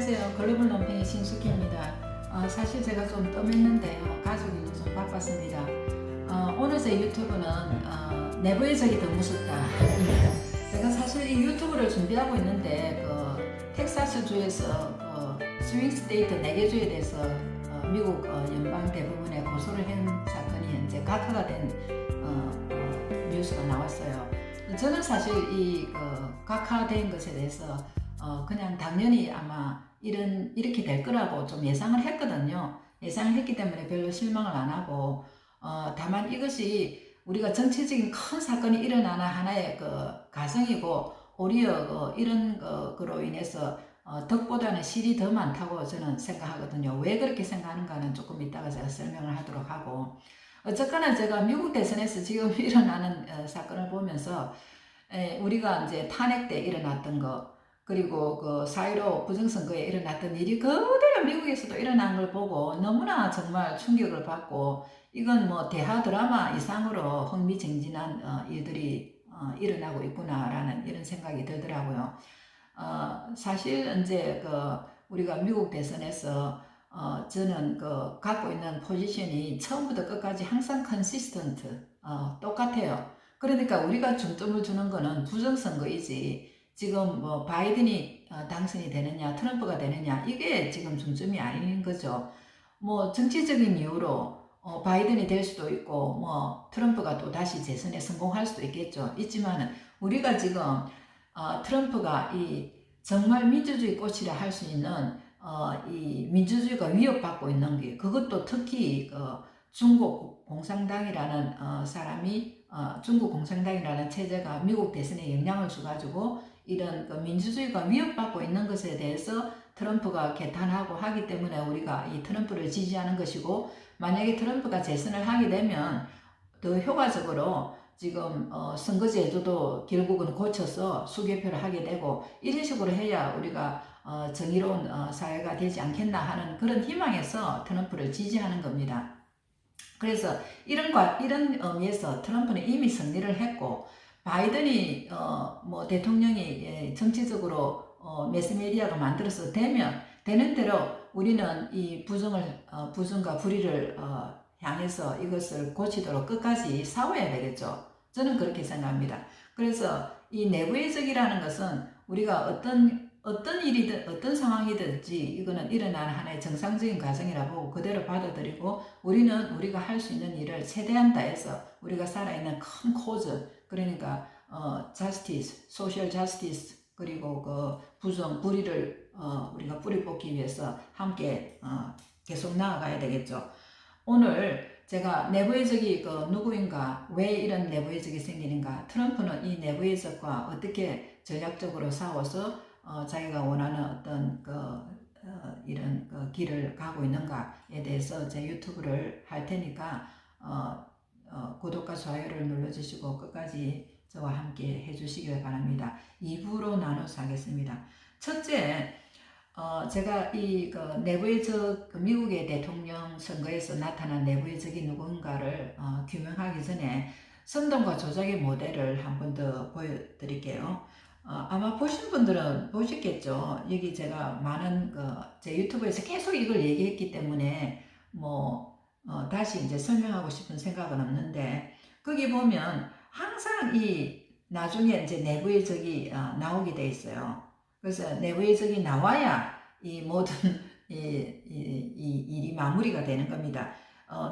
안녕하세요. 글로벌 논팽이 신숙희입니다. 사실 제가 좀 뜸했는데요. 가족이 좀 바빴습니다. 오늘 제 유튜브는 내부의 적이 더 무섭다입니다. 제가 사실 이 유튜브를 준비하고 있는데 텍사스주에서 스윙 스테이트 4개 주에 대해서 미국 연방 대부분에 고소를 한 사건이 현재 각하가 된 뉴스가 나왔어요. 저는 사실 이 각하된 것에 대해서 그냥 당연히 아마 이렇게 될 거라고 좀 예상을 했거든요. 예상을 했기 때문에 별로 실망을 안 하고, 다만 이것이 우리가 정치적인 큰 사건이 일어나는 하나의 가정이고, 오히려 이런 거로 인해서 덕보다는 실이 더 많다고 저는 생각하거든요. 왜 그렇게 생각하는가는 조금 이따가 제가 설명을 하도록 하고, 어쨌거나 제가 미국 대선에서 지금 일어나는 사건을 보면서 우리가 이제 탄핵 때 일어났던 거, 그리고 그4.15 부정선거에 일어났던 일이 그대로 미국에서도 일어난 걸 보고 너무나 정말 충격을 받고, 이건 뭐 대하 드라마 이상으로 흥미진진한 일들이 일어나고 있구나라는 이런 생각이 들더라고요. 사실 이제 우리가 미국 대선에서 저는 갖고 있는 포지션이 처음부터 끝까지 항상 컨시스턴트 똑같아요. 그러니까 우리가 중점을 주는 거는 부정선거이지, 지금 뭐 바이든이 당선이 되느냐 트럼프가 되느냐 이게 지금 중점이 아닌 거죠. 뭐 정치적인 이유로 바이든이 될 수도 있고 뭐 트럼프가 또 다시 재선에 성공할 수도 있겠죠. 있지만 우리가 지금 트럼프가 이 정말 민주주의 꽃이라 할 수 있는 이 민주주의가 위협받고 있는 게, 그것도 특히 중국 공산당이라는 사람이 중국 공산당이라는 체제가 미국 대선에 영향을 줘가지고 이런 민주주의가 위협받고 있는 것에 대해서 트럼프가 개탄하고 하기 때문에 우리가 이 트럼프를 지지하는 것이고, 만약에 트럼프가 재선을 하게 되면 더 효과적으로 지금 선거제도도 결국은 고쳐서 수개표를 하게 되고, 이런 식으로 해야 우리가 정의로운 사회가 되지 않겠나 하는 그런 희망에서 트럼프를 지지하는 겁니다. 그래서 이런 의미에서 트럼프는 이미 승리를 했고, 바이든이 뭐 대통령이 정치적으로 매스메디아가 만들어서 되는 대로 우리는 이 부정과 불의를 향해서 이것을 고치도록 끝까지 싸워야 되겠죠. 저는 그렇게 생각합니다. 그래서 이 내부의 적이라는 것은 우리가 어떤 일이든 어떤 상황이든지 이거는 일어나는 하나의 정상적인 과정이라 보고 그대로 받아들이고, 우리는 우리가 할 수 있는 일을 최대한 다해서 우리가 살아있는 큰 코즈, 그러니까 justice, social justice, 그리고 불의를 우리가 뿌리 뽑기 위해서 함께 계속 나아가야 되겠죠. 오늘 제가 내부의 적이 누구인가, 왜 이런 내부의 적이 생기는가, 트럼프는 이 내부의 적과 어떻게 전략적으로 싸워서 자기가 원하는 어떤 이런 길을 가고 있는가에 대해서 제 유튜브를 할 테니까 구독과 좋아요를 눌러주시고 끝까지 저와 함께 해주시길 바랍니다. 2부로 나눠서 하겠습니다. 첫째, 제가 이 내부의 적, 미국의 대통령 선거에서 나타난 내부의 적이 누군가를 규명하기 전에 선동과 조작의 모델을 한 번 더 보여드릴게요. 아마 보신 분들은 보셨겠죠. 여기 제가 많은 제 유튜브에서 계속 이걸 얘기했기 때문에 뭐 다시 이제 설명하고 싶은 생각은 없는데, 거기 보면 항상 이 나중에 이제 내부의 적이 나오게 돼 있어요. 그래서 내부의 적이 나와야 이 모든 이 일이 마무리가 되는 겁니다.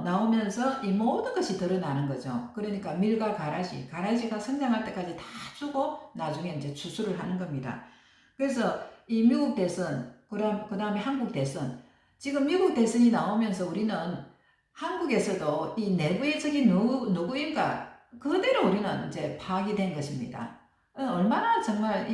나오면서 이 모든 것이 드러나는 거죠. 그러니까 밀과 가라지가 성장할 때까지 다 주고 나중에 이제 추수를 하는 겁니다. 그래서 이 미국 대선, 그 다음에 한국 대선, 지금 미국 대선이 나오면서 우리는 한국에서도 이 내부의 적이 누구인가 그대로 우리는 이제 파악이 된 것입니다. 얼마나 정말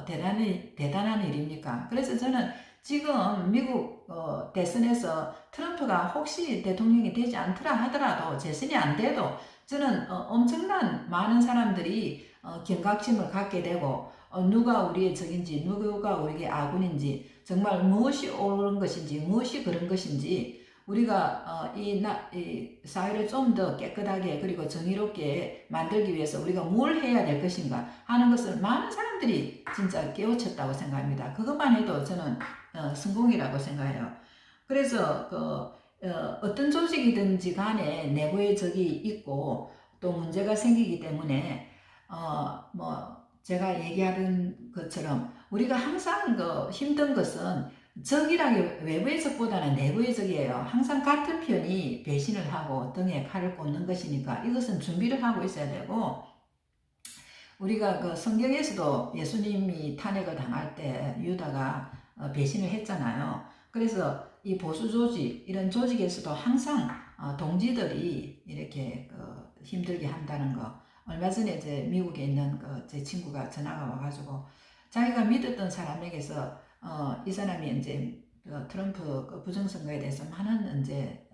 대단한 일입니까? 그래서 저는 지금 미국 대선에서 트럼프가 혹시 대통령이 되지 않더라 하더라도, 재선이 안 돼도 저는 엄청난 많은 사람들이 경각심을 갖게 되고, 누가 우리의 적인지 누가 우리의 아군인지, 정말 무엇이 옳은 것인지 무엇이 그런 것인지 우리가 이 사회를 좀 더 깨끗하게 그리고 정의롭게 만들기 위해서 우리가 뭘 해야 될 것인가 하는 것을 많은 사람들이 진짜 깨우쳤다고 생각합니다. 그것만 해도 저는 성공이라고 생각해요. 그래서 어떤 조직이든지 간에 내부의 적이 있고 또 문제가 생기기 때문에 뭐 제가 얘기하는 것처럼 우리가 항상 힘든 것은 적이라기 외부의 적보다는 내부의 적이에요. 항상 같은 편이 배신을 하고 등에 칼을 꽂는 것이니까 이것은 준비를 하고 있어야 되고, 우리가 성경에서도 예수님이 탄핵을 당할 때 유다가 배신을 했잖아요. 그래서 이 보수 조직, 이런 조직에서도 항상 동지들이 이렇게 힘들게 한다는 거. 얼마 전에 이제 미국에 있는 제 친구가 전화가 와가지고 자기가 믿었던 사람에게서 이 사람이 이제 트럼프 부정선거에 대해서 많은 이제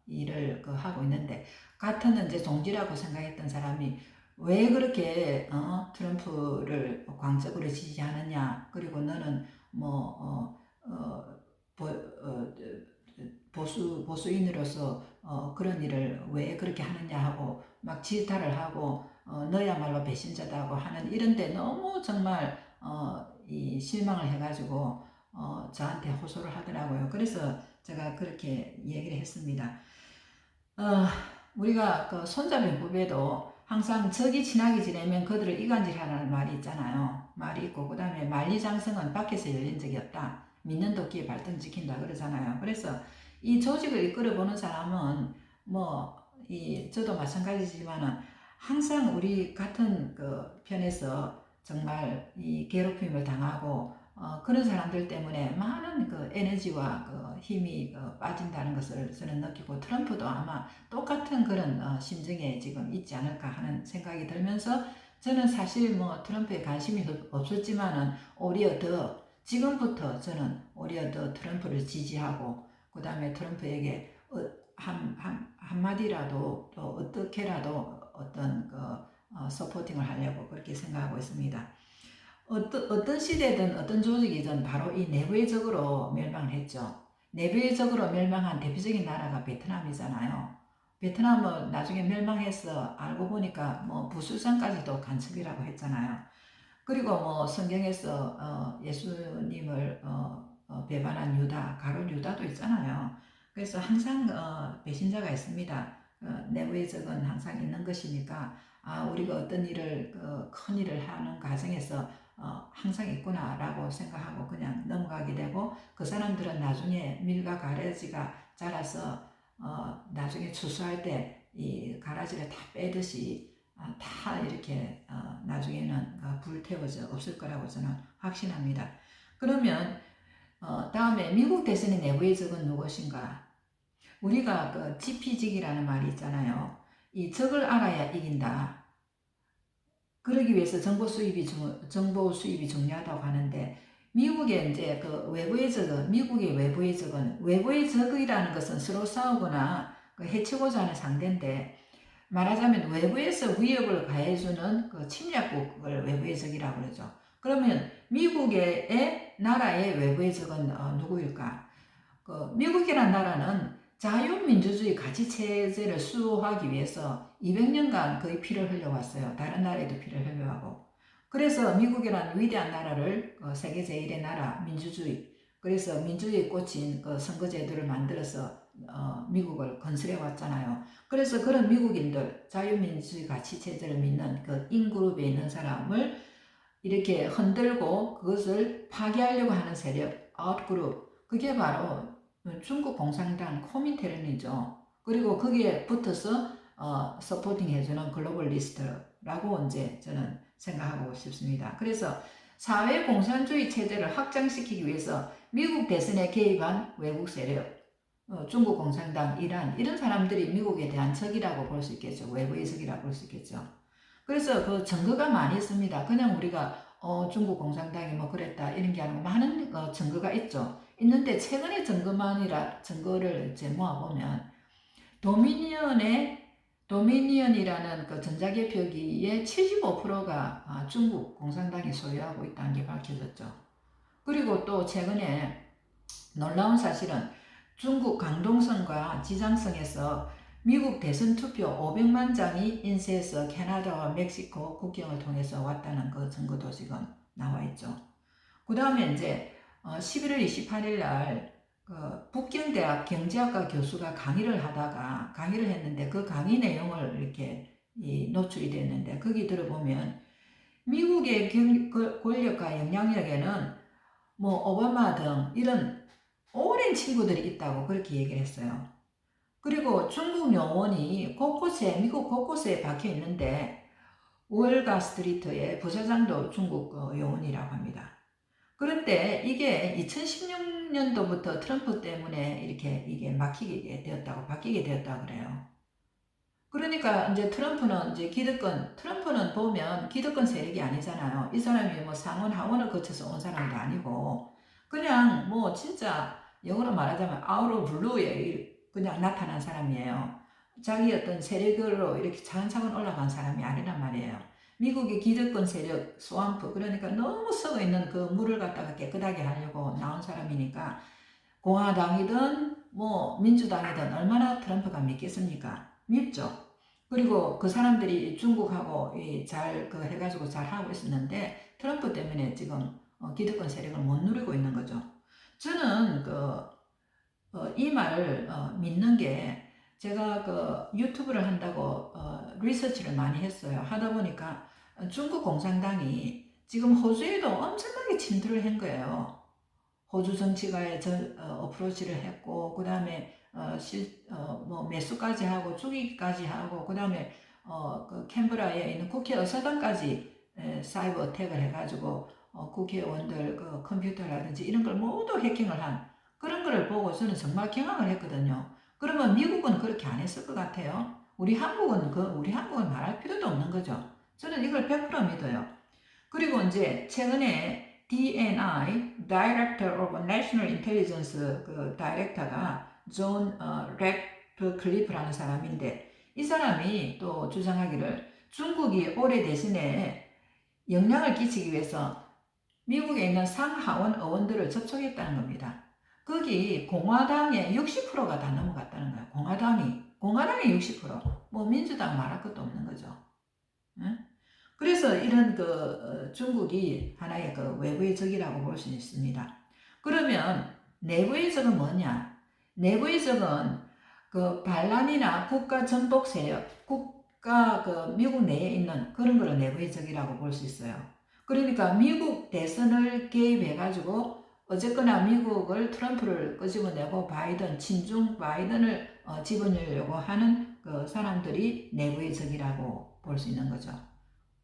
일을 하고 있는데, 같은 이제 동지라고 생각했던 사람이 왜 그렇게 트럼프를 광적으로 지지하느냐, 그리고 너는 뭐 보수인으로서 그런 일을 왜 그렇게 하느냐 하고 막 질타를 하고 너야말로 배신자다고 하는, 이런데 너무 정말 이 실망을 해가지고 저한테 호소를 하더라고요. 그래서 제가 그렇게 얘기를 했습니다. 우리가 손잡이 후배도 항상 적이 친하게 지내면 그들을 이간질하라는 말이 있잖아요. 말이 있고, 그 다음에 만리장성은 밖에서 열린 적이 없다. 믿는 도끼에 발등 지킨다 그러잖아요. 그래서 이 조직을 이끌어보는 사람은 저도 마찬가지지만은 항상 우리 같은 편에서 정말 이 괴롭힘을 당하고 그런 사람들 때문에 많은 에너지와 힘이 빠진다는 것을 저는 느끼고, 트럼프도 아마 똑같은 그런 심정에 지금 있지 않을까 하는 생각이 들면서, 저는 사실 트럼프에 관심이 없었지만은 오히려 더 지금부터 저는 오히려 더 트럼프를 지지하고, 그 다음에 트럼프에게 한마디라도 또 어떻게라도 어떤 서포팅을 하려고 그렇게 생각하고 있습니다. 어떤 시대든 어떤 조직이든 바로 이 내부의 적으로 멸망을 했죠. 내부의 적으로 멸망한 대표적인 나라가 베트남이잖아요. 베트남은 나중에 멸망해서 알고 보니까 부수상까지도 간첩이라고 했잖아요. 그리고 성경에서 예수님을 배반한 유다, 가룟 유다도 있잖아요. 그래서 항상 배신자가 있습니다. 내부의 적은 항상 있는 것이니까 우리가 어떤 일을 큰 일을 하는 과정에서 항상 있구나라고 생각하고 그냥 넘어가게 되고, 그 사람들은 나중에 밀과 가라지가 자라서 나중에 추수할 때 이 가라지를 다 빼듯이 다 이렇게 나중에는 불태워져 없을 거라고 저는 확신합니다. 그러면 다음에 미국 대선의 내부의 적은 무엇인가? 우리가 지피직이라는 말이 있잖아요. 이 적을 알아야 이긴다. 그러기 위해서 정보 수입이 중요하다고 하는데, 미국의 이제 외부의 적은, 미국의 외부의 적은, 외부의 적이라는 것은 서로 싸우거나 해치고자 하는 상대인데, 말하자면 외부에서 위협을 가해주는 침략국을 외부의 적이라고 그러죠. 그러면 미국의 나라의 외부의 적은 누구일까? 미국이라는 나라는 자유민주주의 가치체제를 수호하기 위해서 200년간 거의 피를 흘려왔어요. 다른 나라에도 피를 흘려하고. 그래서 미국이라는 위대한 나라를 세계 제1의 나라, 민주주의, 그래서 민주주의에 꽂힌 선거제도를 만들어서 미국을 건설해 왔잖아요. 그래서 그런 미국인들, 자유민주주의 가치체제를 믿는 인그룹에 있는 사람을 이렇게 흔들고 그것을 파괴하려고 하는 세력, 아웃그룹, 그게 바로 중국 공산당 코민테른이죠. 그리고 거기에 붙어서 서포팅 해주는 글로벌리스트라고 이제 저는 생각하고 싶습니다. 그래서 사회 공산주의 체제를 확장시키기 위해서 미국 대선에 개입한 외국 세력, 중국 공산당, 이란, 이런 사람들이 미국에 대한 적이라고 볼 수 있겠죠. 외부의 적이라고 볼 수 있겠죠. 그래서 증거가 많이 있습니다. 그냥 우리가 중국 공산당이 그랬다 이런 게 아니고 많은 증거가 있죠. 있는데 최근의 증거를 이제 모아보면 도미니언이라는 전자개표기의 75%가 중국 공산당이 소유하고 있다는 게 밝혀졌죠. 그리고 또 최근에 놀라운 사실은 중국 강동성과 지장성에서 미국 대선 투표 500만 장이 인쇄해서 캐나다와 멕시코 국경을 통해서 왔다는 그 증거도 지금 나와 있죠. 그 다음에 이제 11월 28일 날 북경대학 경제학과 교수가 강의를 했는데 그 강의 내용을 이렇게 노출이 됐는데 거기 들어보면 미국의 권력과 영향력에는 뭐 오바마 등 이런 오랜 친구들이 있다고 그렇게 얘기를 했어요. 그리고 중국 요원이 미국 곳곳에 박혀 있는데 월가 스트리트의 부사장도 중국 요원이라고 합니다. 그런데 이게 2016년도부터 트럼프 때문에 이렇게 이게 바뀌게 되었다고 그래요. 그러니까 이제 트럼프는 보면 기득권 세력이 아니잖아요. 이 사람이 뭐 상원 하원을 거쳐서 온 사람도 아니고 그냥 뭐 진짜 영어로 말하자면 out of blue에 그냥 나타난 사람이에요. 자기 어떤 세력으로 이렇게 차근차근 올라간 사람이 아니란 말이에요. 미국의 기득권 세력 스왑프 그러니까 너무 썩어 있는 그 물을 갖다가 깨끗하게 하려고 나온 사람이니까 공화당이든 뭐 민주당이든 얼마나 트럼프가 믿겠습니까? 밉죠. 그리고 그 사람들이 중국하고 잘 해가지고 잘 하고 있었는데 트럼프 때문에 지금 기득권 세력을 못 누리고 있는 거죠. 저는 이 말을 믿는 게 제가 유튜브를 한다고 리서치를 많이 했어요. 하다 보니까 중국 공산당이 지금 호주에도 엄청나게 침투를 한 거예요. 호주 정치가에 어프로치를 했고 그 다음에 뭐 매수까지 하고 죽이기까지 하고 그 다음에 캔버라에 있는 국회 의사당까지 사이버 어택을 해가지고 국회의원들 컴퓨터라든지 이런 걸 모두 해킹을 한 그런 거를 보고 저는 정말 경악을 했거든요. 그러면 미국은 그렇게 안 했을 것 같아요. 우리 한국은 말할 필요도 없는 거죠. 저는 이걸 100% 믿어요. 그리고 이제 최근에 DNI (Director of National Intelligence) 그 다이렉터가 존 렉클리프라는 사람인데 이 사람이 또 주장하기를 중국이 올해 대선에 영향을 끼치기 위해서 미국에 있는 상하원 의원들을 접촉했다는 겁니다. 거기 공화당의 60%가 다 넘어갔다는 거예요. 공화당의 60%. 뭐 민주당 말할 것도 없는 거죠. 응? 그래서 이런 중국이 하나의 외부의 적이라고 볼 수 있습니다. 그러면 내부의 적은 뭐냐? 내부의 적은 반란이나 국가 전복 세력, 미국 내에 있는 그런 거를 내부의 적이라고 볼 수 있어요. 그러니까 미국 대선을 개입해가지고 어쨌거나 미국을 트럼프를 끄집어내고 친중 바이든을 집어넣으려고 하는 그 사람들이 내부의 적이라고 볼 수 있는 거죠.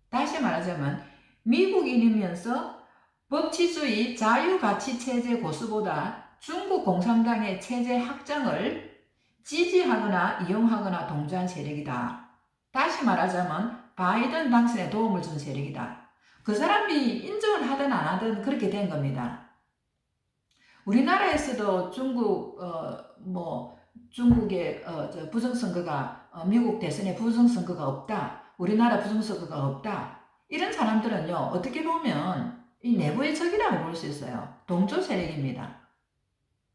다시 말하자면 미국인이면서 법치주의 자유가치체제 고수보다 중국 공산당의 체제 확장을 지지하거나 이용하거나 동조한 세력이다. 다시 말하자면 바이든 당선에 도움을 준 세력이다. 그 사람이 인정을 하든 안 하든 그렇게 된 겁니다. 우리나라에서도 중국의 부정선거가 미국 대선에 부정선거가 없다. 우리나라 부정선거가 없다. 이런 사람들은요, 어떻게 보면 이 내부의 적이라고 볼 수 있어요. 동조 세력입니다.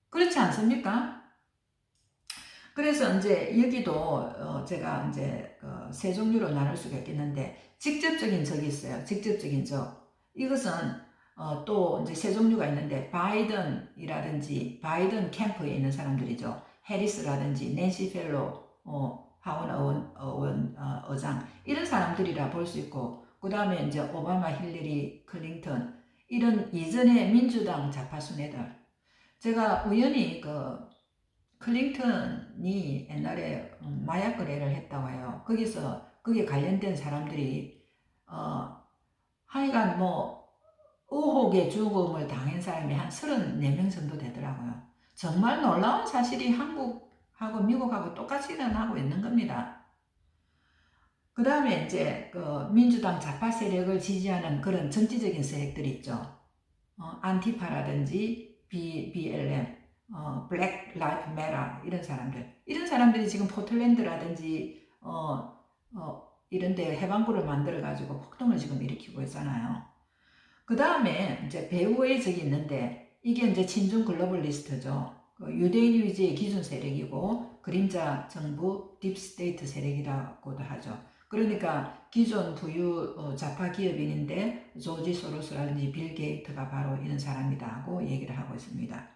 그렇지 않습니까? 그래서 이제 여기도 제가 이제 세 종류로 나눌 수가 있겠는데 직접적인 적이 있어요. 직접적인 적. 이것은 또 이제 세 종류가 있는데 바이든이라든지 바이든 캠프에 있는 사람들이죠. 해리스라든지 낸시 펠로 하원 의장 이런 사람들이라 볼 수 있고 그 다음에 이제 오바마, 힐러리, 클린턴 이런 이전의 민주당 좌파 순회들 제가 우연히 클린턴이 옛날에 마약 거래를 했다고 해요. 거기에 관련된 사람들이 하여간 의혹의 죽음을 당한 사람이 한 34명 정도 되더라고요. 정말 놀라운 사실이 한국하고 미국하고 똑같이 일어나고 있는 겁니다. 그 다음에 이제 민주당 좌파 세력을 지지하는 그런 정치적인 세력들이 있죠. 안티파라든지 BLM, Black Lives Matter 이런 사람들이 지금 포틀랜드라든지 이런 데 해방구를 만들어 가지고 폭동을 지금 일으키고 있잖아요. 그 다음에 이제 배후의 적이 있는데 이게 이제 친중 글로벌리스트죠. 그 유대인 위주의 기존 세력이고 그림자 정부 딥스테이트 세력이라고도 하죠. 그러니까 기존 부유 좌파 기업인인데 조지 소로스라든지 빌 게이트가 바로 이런 사람이다고 얘기를 하고 있습니다.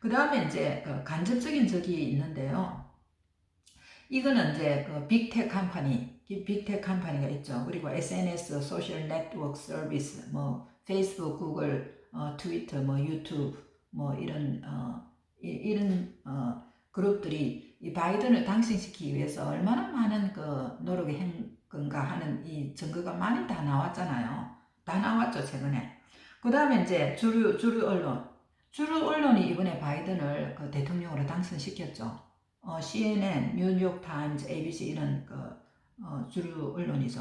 그 다음에 이제 간접적인 적이 있는데요. 이거는 이제 그 빅테크 컴퍼니, 빅테크 컴퍼니가 있죠. 그리고 SNS, 소셜 네트워크 서비스, 뭐 페이스북, 구글, 트위터, 뭐 유튜브, 뭐 이런 그룹들이 이 바이든을 당선시키기 위해서 얼마나 많은 그 노력을 한 건가 하는 이 증거가 많이 다 나왔잖아요. 다 나왔죠, 최근에. 그 다음에 이제 주류 언론이 이번에 바이든을 그 대통령으로 당선시켰죠. CNN, 뉴욕 타임즈, ABC 이런 주류 언론이죠.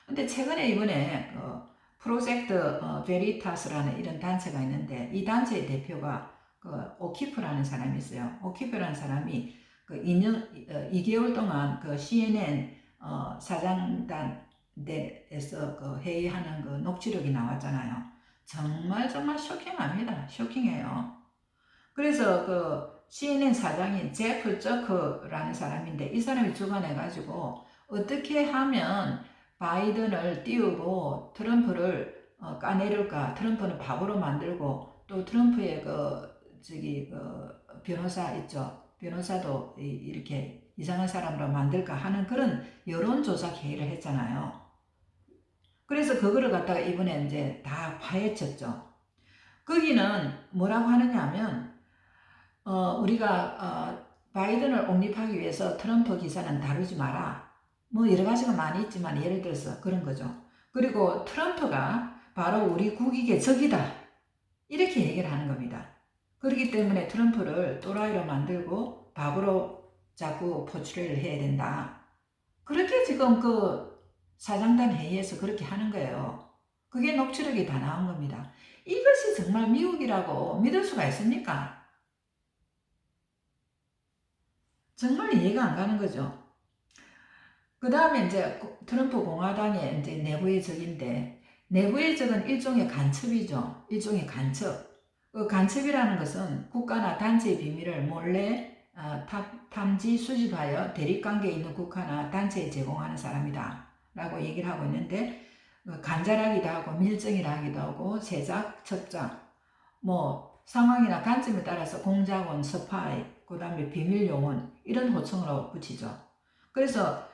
근데 최근에 이번에 프로젝트 베리타스라는 이런 단체가 있는데 이 단체의 대표가 오키프라는 사람이 있어요. 오키프라는 사람이 2개월 동안 CNN 사장단 내에서 회의하는 녹취록이 나왔잖아요. 정말 쇼킹합니다. 쇼킹해요. 그래서 CNN 사장인 제프 저크라는 사람인데 이 사람이 주관해가지고 어떻게 하면 바이든을 띄우고 트럼프를 까내릴까, 트럼프는 바보로 만들고 또 트럼프의 변호사 있죠. 변호사도 이렇게 이상한 사람으로 만들까 하는 그런 여론조작 회의를 했잖아요. 그래서 그거를 갖다가 이번에 이제 다 파헤쳤죠. 거기는 뭐라고 하느냐 하면 우리가 바이든을 옹립하기 위해서 트럼프 기사는 다루지 마라. 뭐 여러 가지가 많이 있지만 예를 들어서 그런 거죠. 그리고 트럼프가 바로 우리 국익의 적이다. 이렇게 얘기를 하는 겁니다. 그렇기 때문에 트럼프를 또라이로 만들고 바보로 자꾸 포트레이를 해야 된다. 그렇게 지금 사장단 회의에서 그렇게 하는 거예요. 그게 녹취록이 다 나온 겁니다. 이것이 정말 미국이라고 믿을 수가 있습니까? 정말 이해가 안 가는 거죠. 그 다음에 이제 트럼프 공화당의 이제 내부의 적인데, 내부의 적은 일종의 간첩이죠. 일종의 간첩. 간첩이라는 것은 국가나 단체의 비밀을 몰래 탐지 수집하여 대립관계에 있는 국가나 단체에 제공하는 사람이다 라고 얘기를 하고 있는데, 간절하기도 하고 밀정이라 하기도 하고 제작, 첩작, 뭐 상황이나 관점에 따라서 공작원, 스파이, 그 다음에 비밀요원 이런 호칭으로 붙이죠. 그래서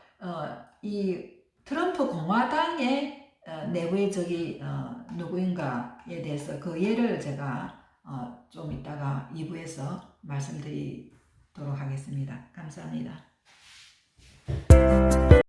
이 트럼프 공화당의 내부의 적이 누구인가에 대해서 그 예를 제가 좀 이따가 2부에서 말씀드리도록 하겠습니다. 감사합니다.